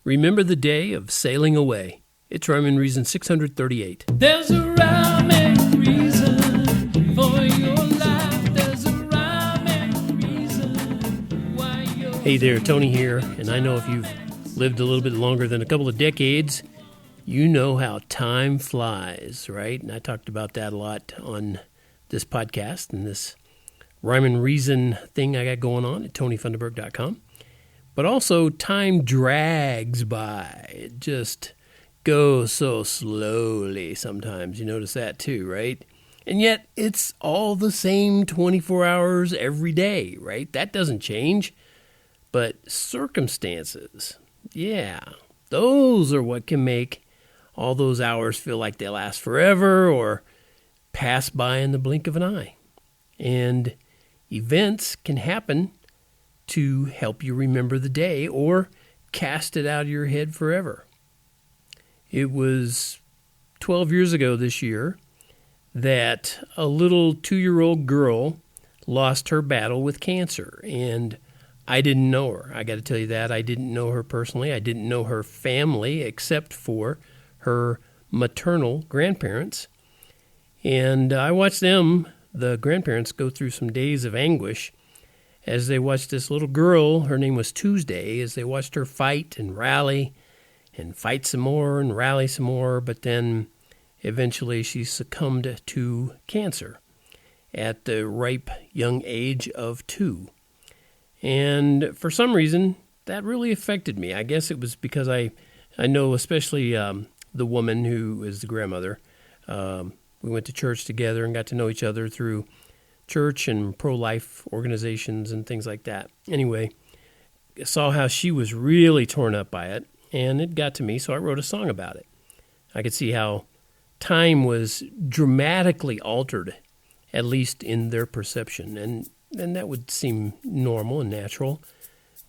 Remember the day of sailing away. It's Rhyme and Reason 638. There's a rhyme and reason for your life. There's a rhyme and reason why you're... Hey there, Tony here, and I know if you've lived a little bit longer than a couple of decades, you know how time flies, right? And I talked about that a lot on this podcast and this Rhyme and Reason thing I got going on at TonyFunderburk.com. But also, time drags by. It just goes so slowly sometimes. You notice that too, right? And yet, it's all the same 24 hours every day, right? That doesn't change. But circumstances, yeah, those are what can make all those hours feel like they last forever or pass by in the blink of an eye. And events can happen to help you remember the day or cast it out of your head forever. It was 12 years ago this year that a little 2-year-old girl lost her battle with cancer, and I didn't know her. I got to tell you that. I didn't know her personally. I didn't know her family except for her maternal grandparents. And I watched them, the grandparents, go through some days of anguish as they watched this little girl, her name was Tuesday, as they watched her fight and rally and fight some more and rally some more, but then eventually she succumbed to cancer at the ripe young age of 2. And for some reason, that really affected me. I guess it was because I know especially the woman who is the grandmother. We went to church together and got to know each other through church and pro-life organizations and things like that. Anyway, I saw how she was really torn up by it, and it got to me, so I wrote a song about it. I could see how time was dramatically altered, at least in their perception, and that would seem normal and natural.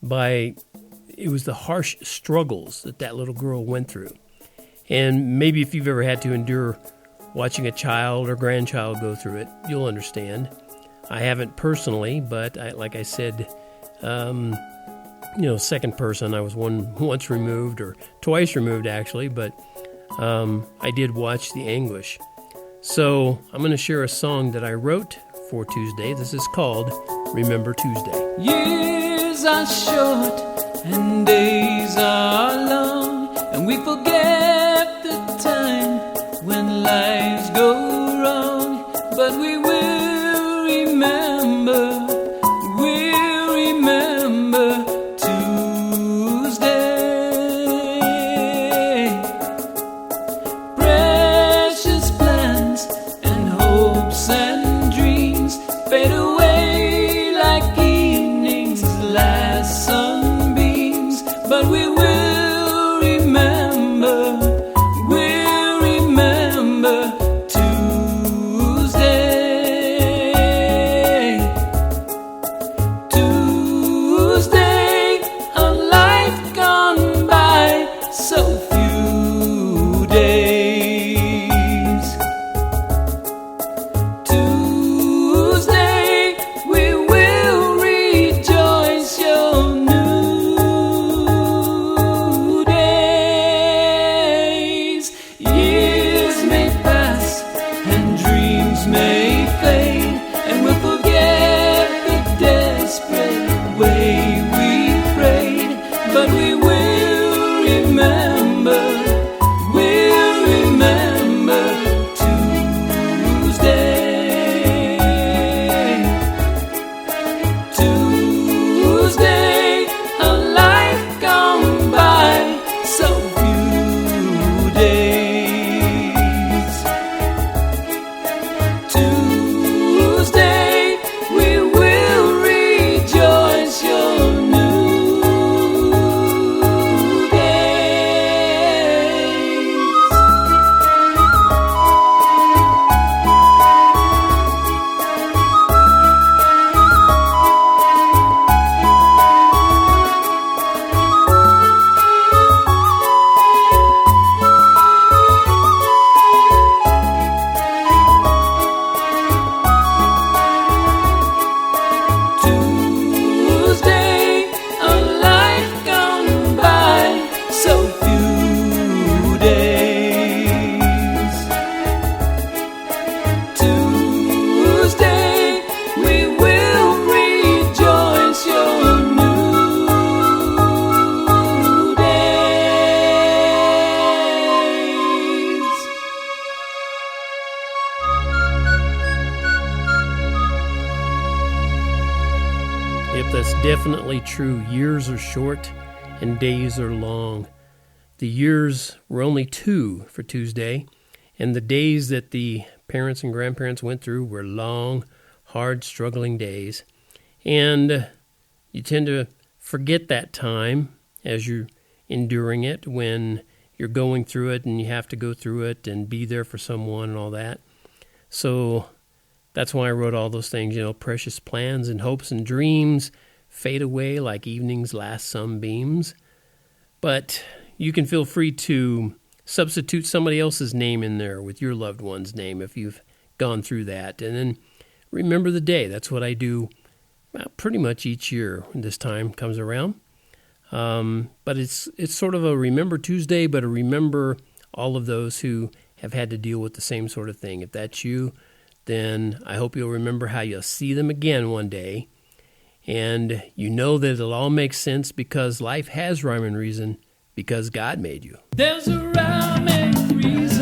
It was the harsh struggles that little girl went through. And maybe if you've ever had to endure watching a child or grandchild go through it, you'll understand. I haven't personally, but like I said, second person. I was once removed, or twice removed actually, but I did watch the anguish. So I'm going to share a song that I wrote for Tuesday. This is called Remember Tuesday. Years are short and days are long, and we forget the time when lives go wrong, but we will remember Tuesday. Precious plans and hopes and dreams fade away like evening's last sunbeams, but we will remember definitely true. Years are short and days are long. The years were only 2 for Tuesday, and the days that the parents and grandparents went through were long, hard, struggling days. And you tend to forget that time as you're enduring it, when you're going through it and you have to go through it and be there for someone and all that. So that's why I wrote all those things, precious plans and hopes and dreams fade away like evening's last sunbeams. But you can feel free to substitute somebody else's name in there with your loved one's name if you've gone through that. And then remember the day. That's what I do pretty much each year when this time comes around. But it's sort of a Remember Tuesday, but a remember all of those who have had to deal with the same sort of thing. If that's you, then I hope you'll remember how you'll see them again one day. And you know that it'll all make sense because life has rhyme and reason because God made you. There's a rhyme and reason.